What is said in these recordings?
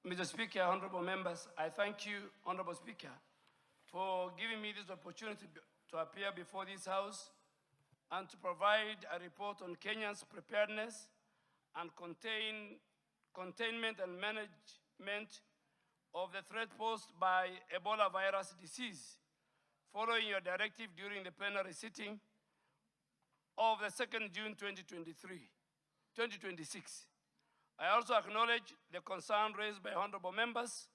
Mr. Speaker, honorable members, I thank you, Honorable Speaker, for giving me this opportunity to appear before this House and to provide a report on Kenya's preparedness and containment and management of the threat posed by Ebola virus disease, following your directive during the plenary sitting of the 2nd June 2026. I also acknowledge the concern raised by honorable members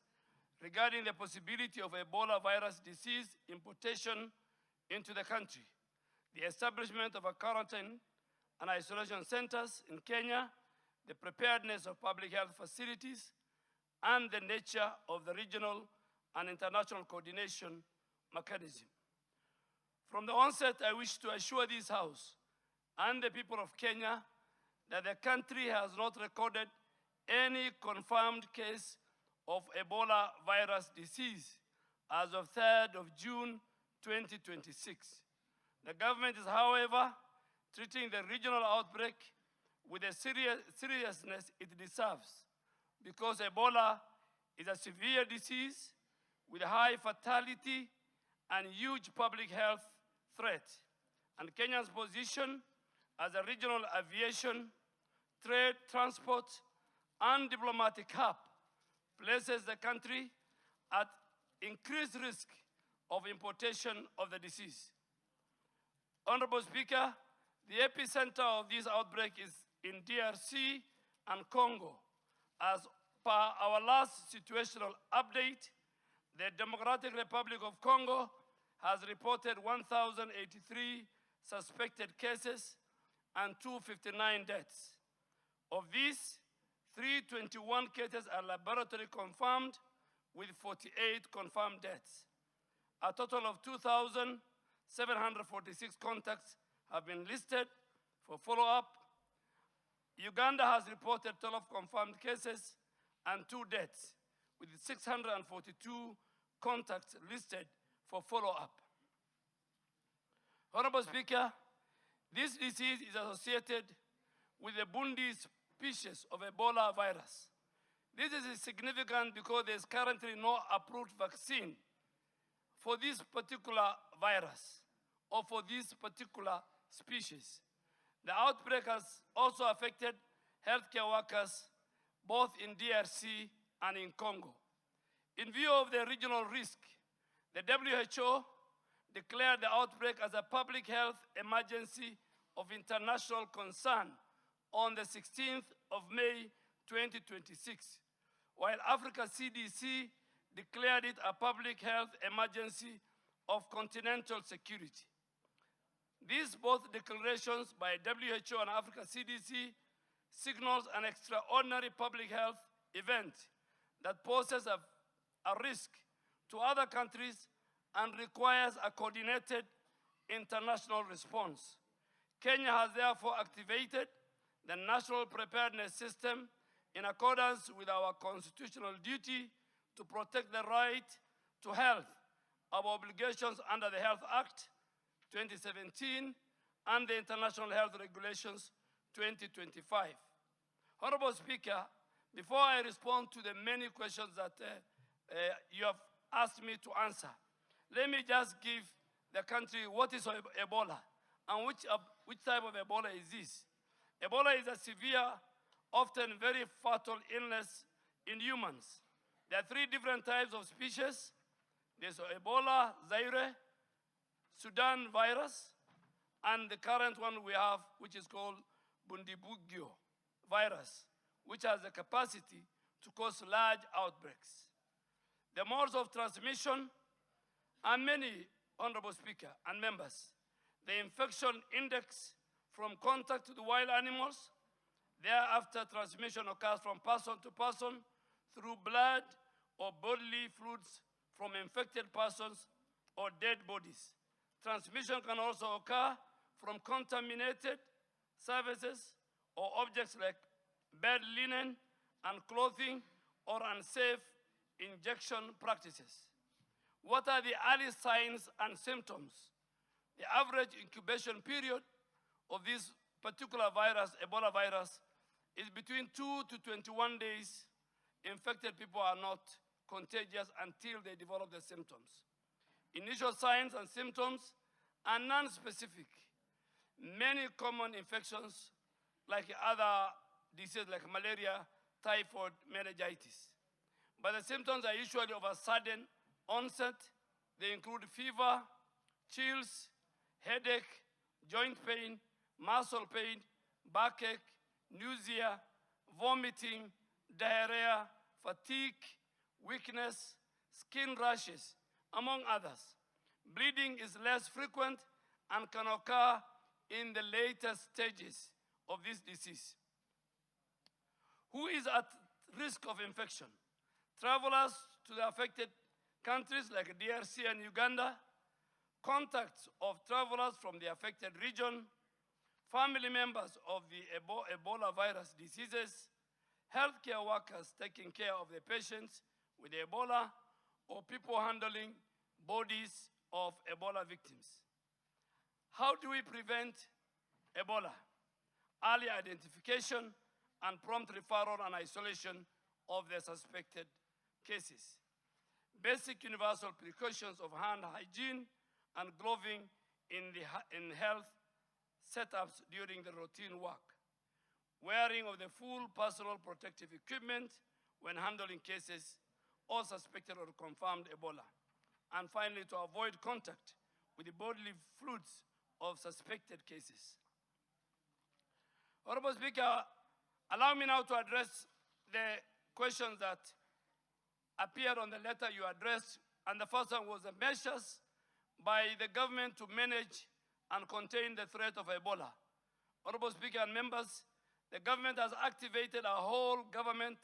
regarding the possibility of Ebola virus disease importation into the country, the establishment of a quarantine and isolation centers in Kenya, the preparedness of public health facilities, and the nature of the regional and international coordination mechanism. From the onset, I wish to assure this House and the people of Kenya that the country has not recorded any confirmed case of Ebola virus disease as of 3rd of June 2026. The government is, however, treating the regional outbreak with the seriousness it deserves, because Ebola is a severe disease with high fatality and huge public health threat. And Kenya's position as a regional aviation, trade, transport, and diplomatic hub places the country at increased risk of importation of the disease. Honorable Speaker, the epicenter of this outbreak is in DRC and Congo. As per our last situational update, the Democratic Republic of Congo has reported 1,083 suspected cases and 259 deaths. Of these, 321 cases are laboratory confirmed, with 48 confirmed deaths. A total of 2,746 contacts have been listed for follow-up. Uganda has reported 12 confirmed cases and 2 deaths, with 642 contacts listed for follow-up. Honorable Speaker, this disease is associated with the Bundi species of Ebola virus. This is significant because there is currently no approved vaccine for this particular virus or for this particular species. The outbreak has also affected healthcare workers both in DRC and in Congo. In view of the regional risk, the WHO declared the outbreak as a public health emergency of international concern on the 16th of May 2026, while Africa CDC declared it a public health emergency of continental security. These both declarations by WHO and Africa CDC signals an extraordinary public health event that poses a risk to other countries and requires a coordinated international response. Kenya has therefore activated the National Preparedness System in accordance with our constitutional duty to protect the right to health, our obligations under the Health Act 2017 and the International Health Regulations 2025. Honorable Speaker, before I respond to the many questions that you have asked me to answer, let me just give the country what is Ebola and which type of Ebola is this. Ebola is a severe, often very fatal illness in humans. There are 3 different types of species. There's Ebola, Zaire, Sudan virus, and the current one we have, which is called Bundibugyo virus, which has the capacity to cause large outbreaks. The modes of transmission are many, Honorable Speaker and members. The infection index from contact to the wild animals. Thereafter, transmission occurs from person to person through blood or bodily fluids from infected persons or dead bodies. Transmission can also occur from contaminated surfaces or objects like bed linen and clothing or unsafe injection practices. What are the early signs and symptoms? The average incubation period of this particular virus, Ebola virus, is between 2 to 21 days. infected people are not contagious until they develop the symptoms. Initial signs and symptoms are non-specific. Many common infections, like other diseases like malaria, typhoid, meningitis. But the symptoms are usually of a sudden onset. They include fever, chills, headache, joint pain, muscle pain, backache, nausea, vomiting, diarrhea, fatigue, weakness, skin rashes, among others. Bleeding is less frequent and can occur in the later stages of this disease. Who is at risk of infection? Travelers to the affected countries like DRC and Uganda, contacts of travelers from the affected region, family members of the Ebola virus diseases, healthcare workers taking care of the patients with Ebola, or people handling bodies of Ebola victims. How do we prevent Ebola? Early identification and prompt referral and isolation of the suspected cases. Basic universal precautions of hand hygiene and gloving in health setups during the routine work. Wearing of the full personal protective equipment when handling cases or suspected or confirmed Ebola. And finally, to avoid contact with the bodily fluids of suspected cases. Honorable Speaker, allow me now to address the questions that appeared on the letter you addressed, and the first one was the measures by the government to manage and contain the threat of Ebola. Honorable Speaker and members, the government has activated a whole government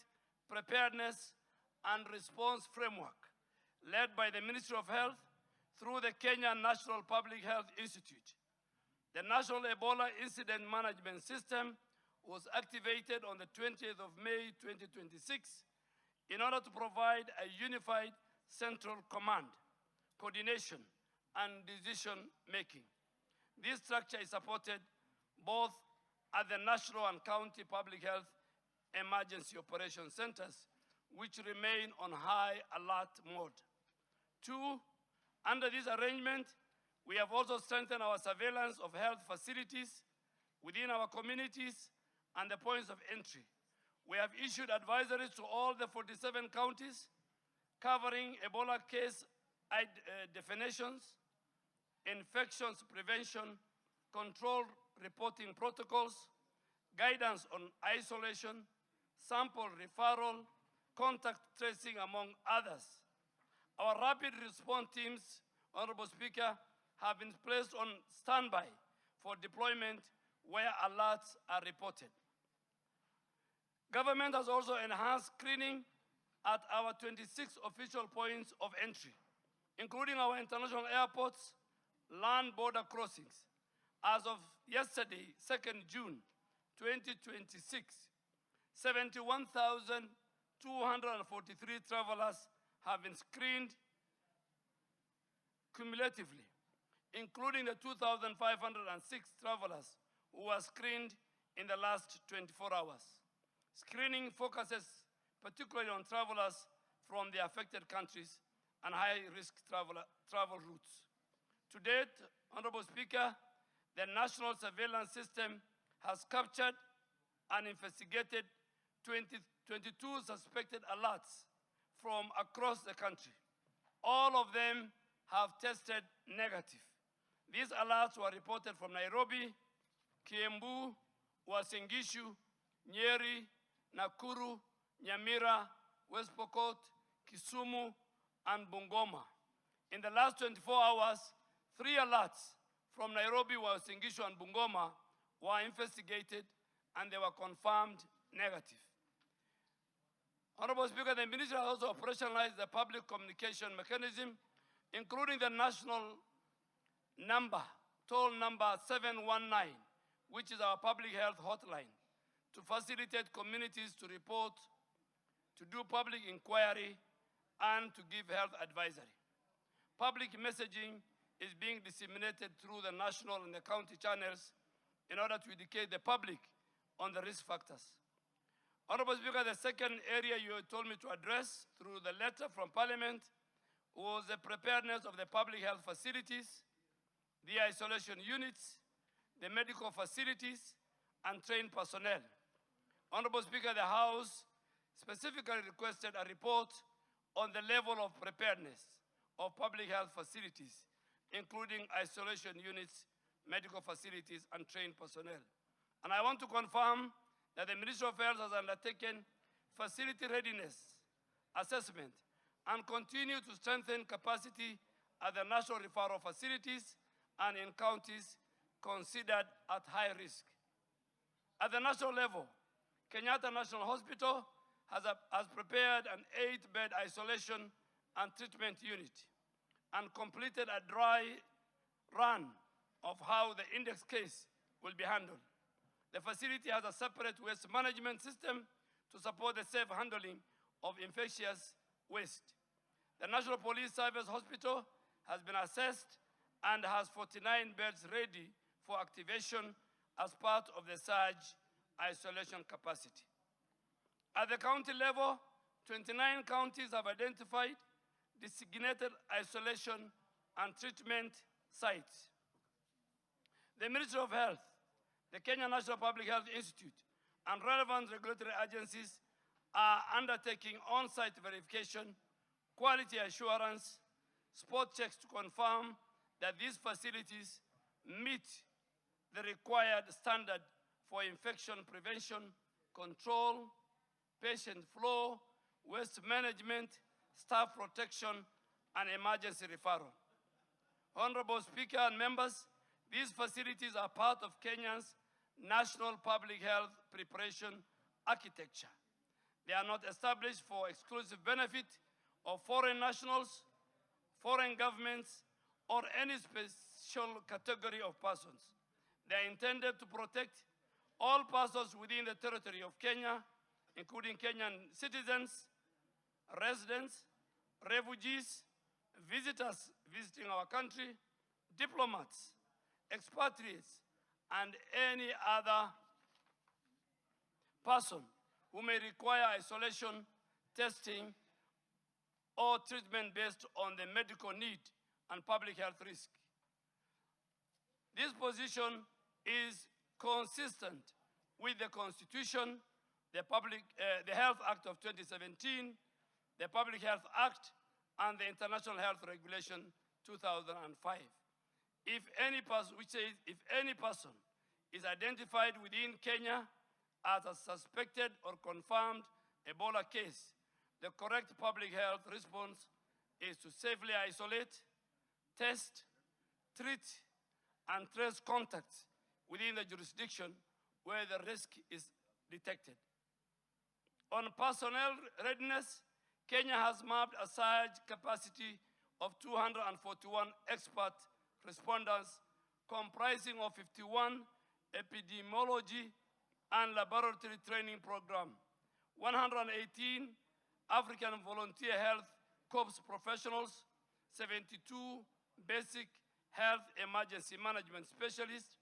preparedness and response framework led by the Ministry of Health through the Kenya National Public Health Institute. The National Ebola Incident Management System was activated on the 20th of May 2026 in order to provide a unified central command, coordination, and decision-making. This structure is supported both at the national and county public health emergency operation centers, which remain on high alert mode. 2, under this arrangement, we have also strengthened our surveillance of health facilities within our communities and the points of entry. We have issued advisories to all the 47 counties covering Ebola case definitions, infections prevention, control reporting protocols, guidance on isolation, sample referral, contact tracing, among others. Our rapid response teams, Honorable Speaker, have been placed on standby for deployment where alerts are reported. Government has also enhanced screening at our 26 official points of entry, including our international airports, land border crossings. As of yesterday, 2nd June 2026, 71,243 travelers have been screened cumulatively, including the 2,506 travelers who were screened in the last 24 hours. Screening focuses particularly on travelers from the affected countries and high-risk travel routes. To date, Honorable Speaker, the national surveillance system has captured and investigated 22 suspected alerts from across the country. All of them have tested negative. These alerts were reported from Nairobi, Kiambu, Uasin Gishu, Nyeri, Nakuru, Nyamira, West Pokot, Kisumu, and Bungoma. In the last 24 hours, 3 alerts from Nairobi, Uasin Gishu, and Bungoma were investigated, and they were confirmed negative. Honorable Speaker, the Ministry has also operationalized the public communication mechanism, including the national number, toll number 719, which is our public health hotline, to facilitate communities to report, to do public inquiry, and to give health advisory. Public messaging is being disseminated through the national and the county channels in order to educate the public on the risk factors. Honorable Speaker, the second area you told me to address through the letter from Parliament was the preparedness of the public health facilities, the isolation units, the medical facilities, and trained personnel. Honorable Speaker, the House specifically requested a report on the level of preparedness of public health facilities, including isolation units, medical facilities, and trained personnel. And I want to confirm that the Ministry of Health has undertaken facility readiness assessment and continue to strengthen capacity at the national referral facilities and in counties considered at high risk. At the national level, Kenyatta National Hospital has prepared an 8-bed isolation and treatment unit and completed a dry run of how the index case will be handled. The facility has a separate waste management system to support the safe handling of infectious waste. The National Police Service Hospital has been assessed and has 49 beds ready for activation as part of the surge isolation capacity. At the county level, 29 counties have identified designated isolation and treatment sites. The Ministry of Health, the Kenya National Public Health Institute, and relevant regulatory agencies are undertaking on-site verification, quality assurance, spot checks to confirm that these facilities meet the required standard for infection prevention, control, patient flow, waste management, staff protection, and emergency referral. Honorable Speaker and members, these facilities are part of Kenya's national public health preparation architecture. They are not established for exclusive benefit of foreign nationals, foreign governments, or any special category of persons. They are intended to protect all persons within the territory of Kenya, including Kenyan citizens, residents, refugees, visitors visiting our country, diplomats, expatriates, and any other person who may require isolation, testing, or treatment based on the medical need and public health risk. This position is consistent with the Constitution, the Health Act of 2017, the Public Health Act, and the International Health Regulation 2005. If any person is identified within Kenya as a suspected or confirmed Ebola case, the correct public health response is to safely isolate, test, treat, and trace contacts within the jurisdiction where the risk is detected. On personnel readiness, Kenya has mapped a surge capacity of 241 expert responders comprising of 51 epidemiology and laboratory training program, 118 African volunteer health corps professionals, 72 basic health emergency management specialists,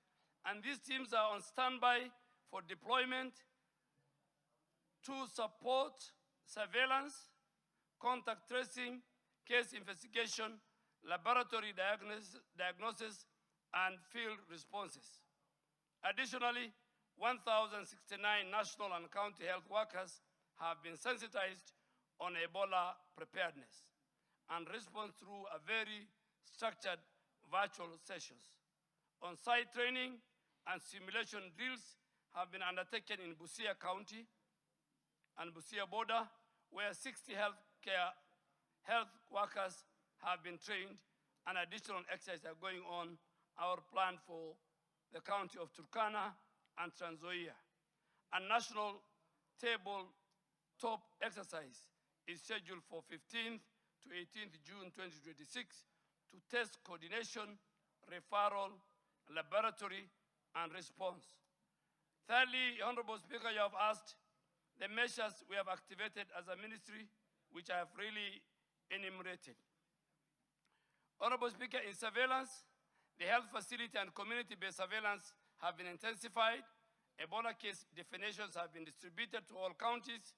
and these teams are on standby for deployment to support surveillance, contact tracing, case investigation, laboratory diagnosis, and field responses. Additionally, 1,069 national and county health workers have been sensitized on Ebola preparedness and respond through a very structured virtual sessions. On-site training and simulation drills have been undertaken in Busia County and Busia border, where 60 health workers have been trained, and additional exercises are going on. Our plan for the county of Turkana and Trans Nzoia. A national tabletop exercise is scheduled for 15th to 18th June 2026 to test coordination, referral, laboratory, and response. Thirdly, Honorable Speaker, you have asked the measures we have activated as a ministry, which I have really enumerated. Honorable Speaker, in surveillance, the health facility and community-based surveillance have been intensified, Ebola case definitions have been distributed to all counties.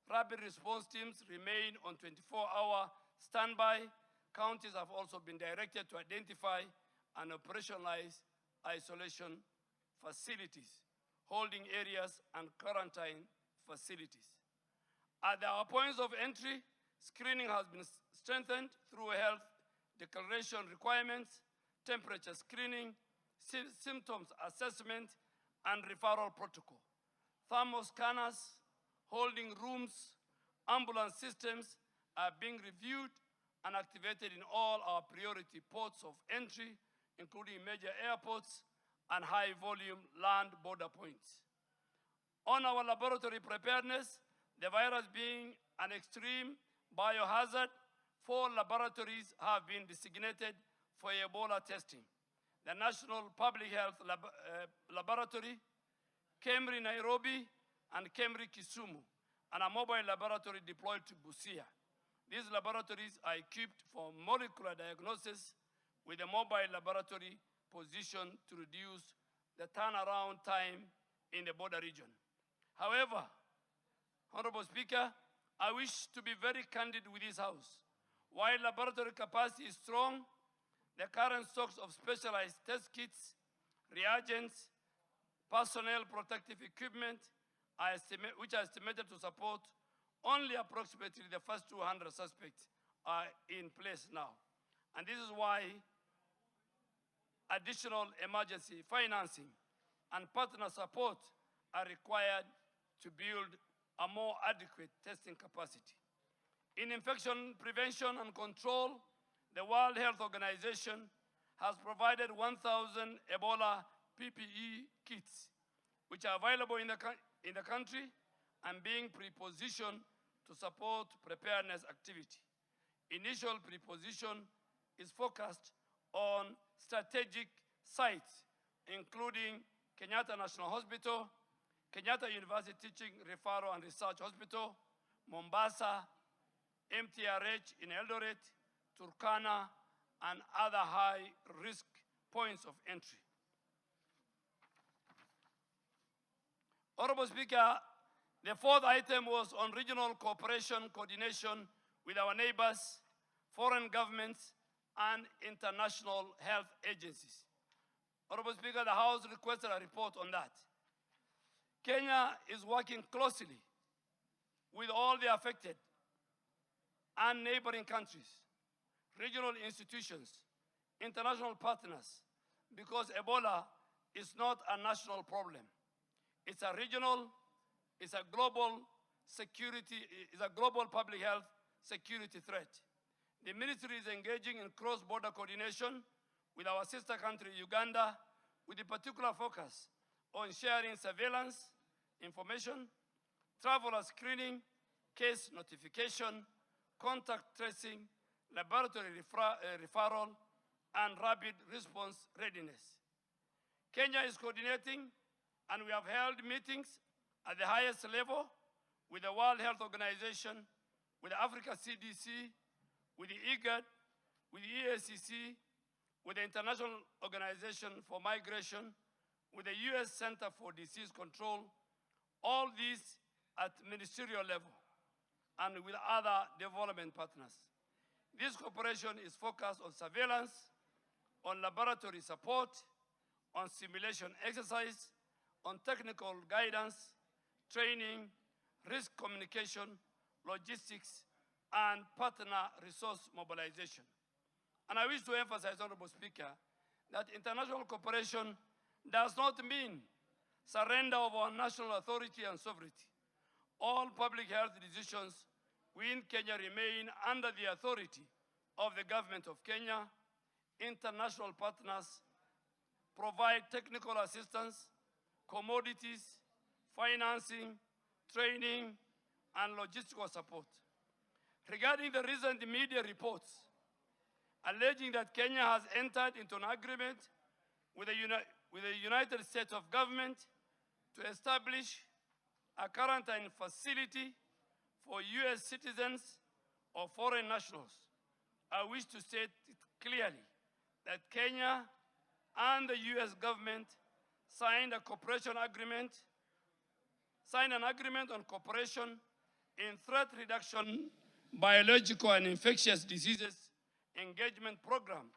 Rapid response teams remain on 24-hour standby. Counties have also been directed to identify and operationalize isolation facilities, holding areas, and quarantine facilities. At our points of entry, screening has been strengthened through health declaration requirements, temperature screening, symptoms assessment, and referral protocol. Thermal scanners, holding rooms, ambulance systems are being reviewed and activated in all our priority ports of entry, including major airports and high-volume land border points. On our laboratory preparedness, the virus being an extreme biohazard, 4 laboratories have been designated for Ebola testing. The National Public Health Laboratory, KEMRI Nairobi, and KEMRI Kisumu, and a mobile laboratory deployed to Busia. These laboratories are equipped for molecular diagnosis with a mobile laboratory positioned to reduce the turnaround time in the border region. However, Honorable Speaker, I wish to be very candid with this House. While laboratory capacity is strong, the current stocks of specialized test kits, reagents, personnel protective equipment, which are estimated to support only approximately the first 200 suspects, are in place now. And this is why additional emergency financing and partner support are required to build a more adequate testing capacity. In infection prevention and control, the World Health Organization has provided 1,000 Ebola PPE kits, which are available in the country and being prepositioned to support preparedness activity. Initial preposition is focused on strategic sites, including Kenyatta National Hospital, Kenyatta University Teaching, Referral and Research Hospital, Mombasa, MTRH in Eldoret, Turkana, and other high-risk points of entry. Honorable Speaker, the 4th item was on regional cooperation, coordination with our neighbors, foreign governments, and international health agencies. Honorable Speaker, the House requested a report on that. Kenya is working closely with all the affected and neighboring countries, regional institutions, international partners, because Ebola is not a national problem. It's a regional, it's a global security, it's a global public health security threat. The ministry is engaging in cross-border coordination with our sister country, Uganda, with a particular focus on sharing surveillance information, traveler screening, case notification, contact tracing, laboratory referral, and rapid response readiness. Kenya is coordinating, and we have held meetings at the highest level with the World Health Organization, with the Africa CDC, with the IGAD, with the EACC, with the International Organization for Migration, with the US Center for Disease Control, all these at ministerial level, and with other development partners. This cooperation is focused on surveillance, on laboratory support, on simulation exercise, on technical guidance, training, risk communication, logistics, and partner resource mobilization. And I wish to emphasize, Honorable Speaker, that international cooperation does not mean surrender of our national authority and sovereignty. All public health decisions within Kenya remain under the authority of the government of Kenya. International partners provide technical assistance, commodities, financing, training, and logistical support. Regarding the recent media reports alleging that Kenya has entered into an agreement with the United States of government to establish a quarantine facility for US citizens or foreign nationals, I wish to state it clearly that Kenya and the US government signed a cooperation agreement signed an agreement on cooperation in threat reduction, biological and infectious diseases engagement program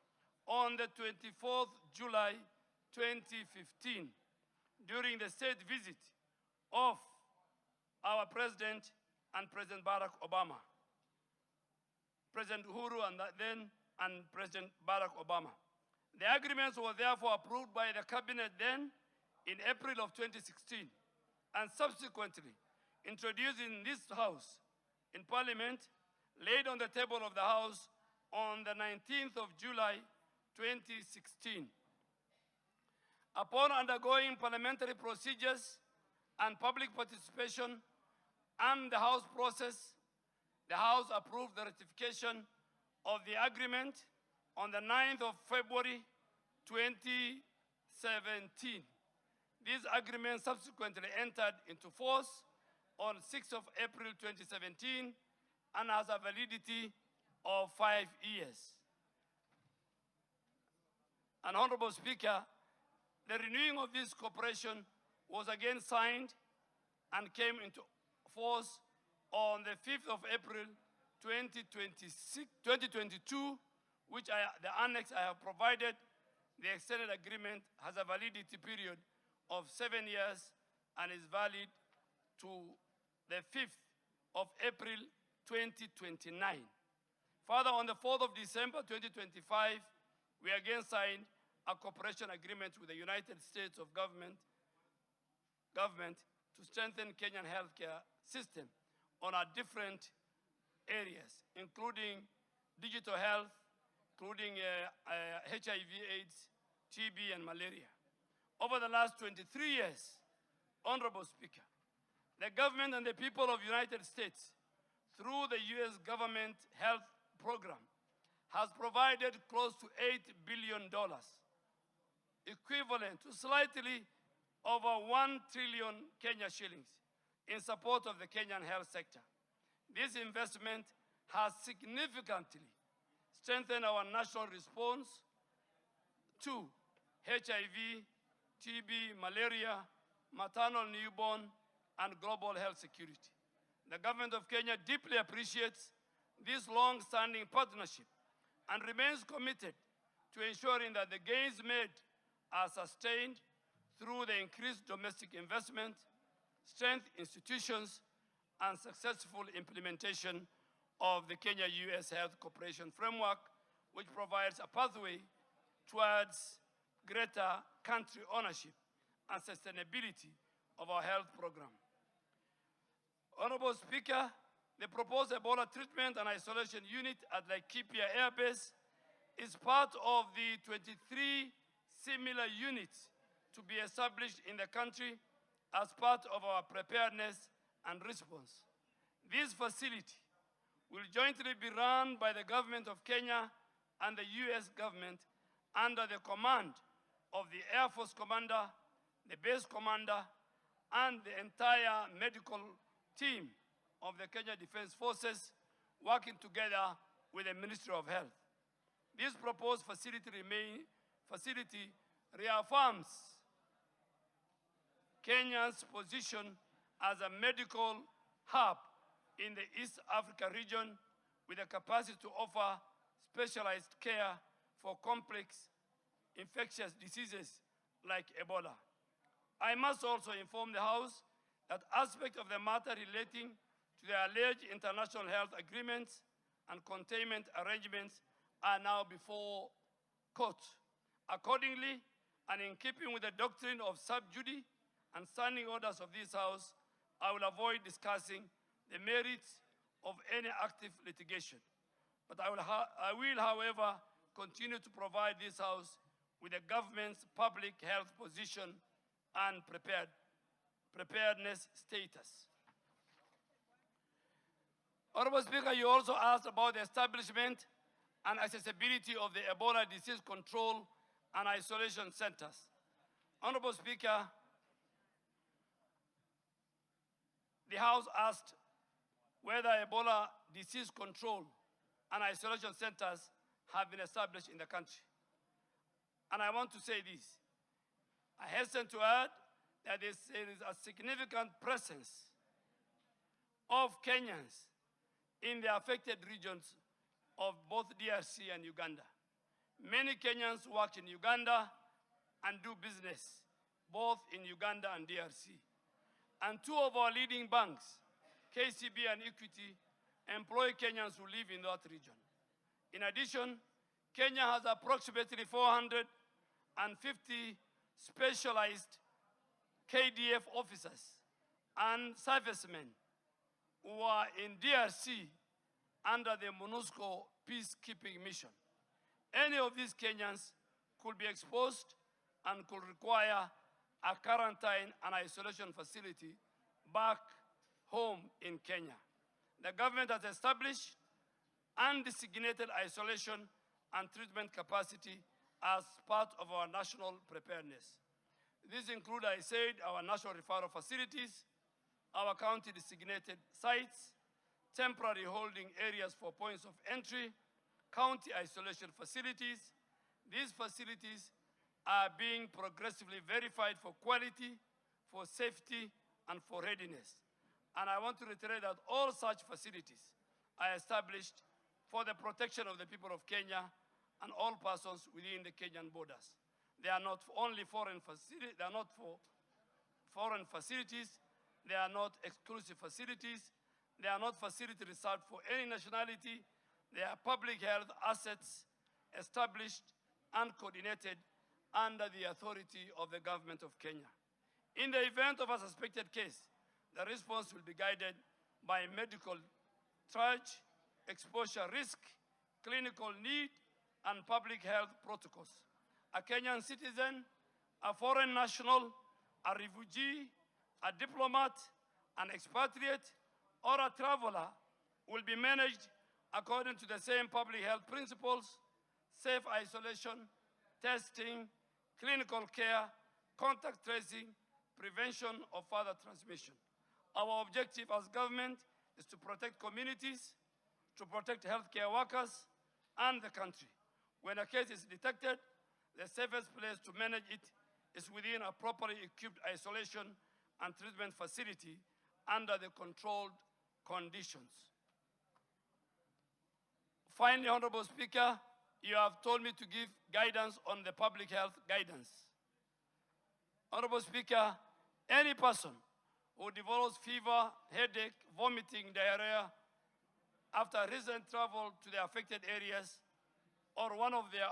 on the 24th July 2015 during the state visit of our President and President Barack Obama. President Uhuru and President Barack Obama. The agreements were therefore approved by the cabinet then in April of 2016 and subsequently introduced in this House in Parliament, laid on the table of the House on the 19th of July 2016. Upon undergoing parliamentary procedures and public participation and the House process, the House approved the ratification of the agreement on the 9th of February 2017. This agreement subsequently entered into force on 6th of April 2017 and has a validity of 5 years. And Honorable Speaker, the renewing of this cooperation was again signed and came into force on the 5th of April 2022, which the annex I have provided. The extended agreement has a validity period of 7 years and is valid to the 5th of April 2029. Further, on the 4th of December 2025, we again signed a cooperation agreement with the United States of government to strengthen Kenyan healthcare system on our different areas, including digital health, including HIV/AIDS, TB, and malaria. Over the last 23 years, Honorable Speaker, the government and the people of the United States, through the U.S. government health program, has provided close to $8 billion, equivalent to slightly over 1 trillion Kenya shillings in support of the Kenyan health sector. This investment has significantly strengthened our national response to HIV, TB, malaria, maternal newborn, and global health security. The government of Kenya deeply appreciates this long-standing partnership and remains committed to ensuring that the gains made are sustained through the increased domestic investment, strengthened institutions, and successful implementation of the Kenya-US Health Cooperation Framework, which provides a pathway towards greater country ownership and sustainability of our health program. Honorable Speaker, the proposed Ebola treatment and isolation unit at Laikipia Air Base is part of the 23 similar units to be established in the country as part of our preparedness and response. This facility will jointly be run by the government of Kenya and the US government under the command of the Air Force Commander, the base commander, and the entire medical team of the Kenya Defense Forces, working together with the Ministry of Health. This proposed facility reaffirms Kenya's position as a medical hub in the East Africa region with the capacity to offer specialized care for complex infectious diseases like Ebola. I must also inform the House that aspects of the matter relating to the alleged international health agreements and containment arrangements are now before court. Accordingly, and in keeping with the doctrine of sub judice and standing orders of this House, I will avoid discussing the merits of any active litigation. But I will, however, continue to provide this House with the government's public health position and preparedness status. Honorable Speaker, you also asked about the establishment and accessibility of the Ebola disease control and isolation centers. Honorable Speaker, the House asked whether Ebola disease control and isolation centers have been established in the country. And I want to say this. I hasten to add that there is a significant presence of Kenyans in the affected regions of both DRC and Uganda. Many Kenyans work in Uganda and do business, both in Uganda and DRC. And two of our leading banks, KCB and Equity, employ Kenyans who live in that region. In addition, Kenya has approximately 450 specialized KDF officers and servicemen who are in DRC under the MONUSCO peacekeeping mission. Any of these Kenyans could be exposed and could require a quarantine and isolation facility back home in Kenya. The government has established and designated isolation and treatment capacity as part of our national preparedness. These include, I said, our national referral facilities, our county designated sites, temporary holding areas for points of entry, county isolation facilities. These facilities are being progressively verified for quality, for safety, and for readiness. And I want to reiterate that all such facilities are established for the protection of the people of Kenya and all persons within the Kenyan borders. They are not only foreign facilities, they are not for foreign facilities, they are not exclusive facilities, they are not facilities reserved for any nationality, they are public health assets established and coordinated under the authority of the government of Kenya. In the event of a suspected case, the response will be guided by medical triage, exposure risk, clinical need, and public health protocols. A Kenyan citizen, a foreign national, a refugee, a diplomat, an expatriate, or a traveler will be managed according to the same public health principles: safe isolation, testing, clinical care, contact tracing, prevention of further transmission. Our objective as government is to protect communities, to protect healthcare workers, and the country. When a case is detected, the safest place to manage it is within a properly equipped isolation and treatment facility under the controlled conditions. Finally, Honorable Speaker, you have told me to give guidance on the public health guidance. Honorable Speaker, any person who develops fever, headache, vomiting, diarrhea after recent travel to the affected areas or one of their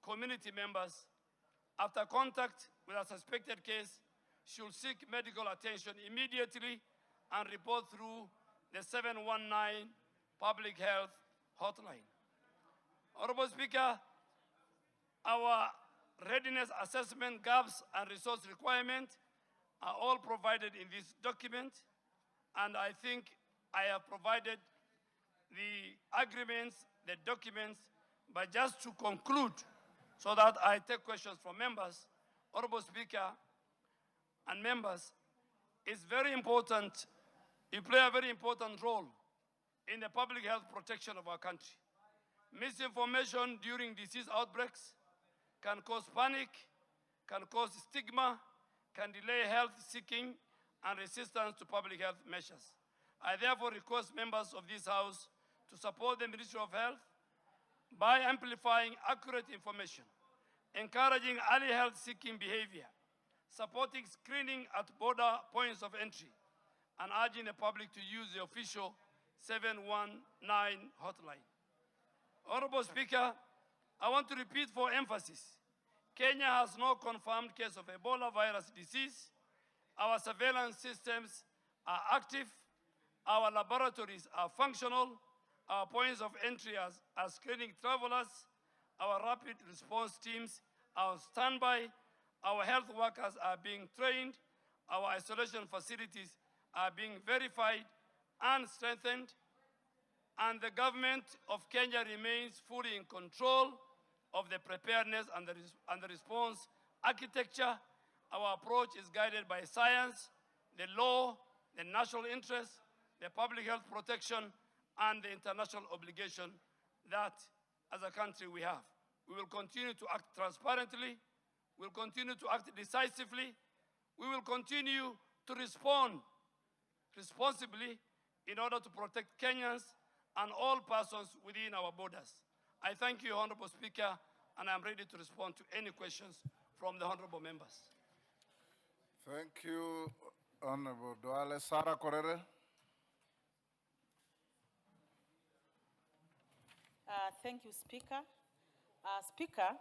community members after contact with a suspected case should seek medical attention immediately and report through the 719 public health hotline. Honorable Speaker, our readiness assessment gaps and resource requirements are all provided in this document, and I think I have provided the agreements, the documents, but just to conclude so that I take questions from members, Honorable Speaker and members, it's very important, you play a very important role in the public health protection of our country. Misinformation during disease outbreaks can cause panic, can cause stigma, can delay health seeking and resistance to public health measures. I therefore request members of this House to support the Ministry of Health by amplifying accurate information, encouraging early health seeking behavior, supporting screening at border points of entry, and urging the public to use the official 719 hotline. Honorable Speaker, I want to repeat for emphasis, Kenya has no confirmed case of Ebola virus disease. Our surveillance systems are active. Our laboratories are functional. Our points of entry are screening travelers. Our rapid response teams are on standby. Our health workers are being trained. Our isolation facilities are being verified and strengthened. And the government of Kenya remains fully in control of the preparedness and the response architecture. Our approach is guided by science, the law, the national interest, the public health protection, and the international obligation that as a country we have. We will continue to act transparently, we'll continue to act decisively, We will continue to respond responsibly in order to protect Kenyans and all persons within our borders. I thank you, Honorable Speaker, and I'm ready to respond to any questions from the honorable members. Thank you, Honorable Duale. Sarah Korere. Thank you, Speaker. Speaker,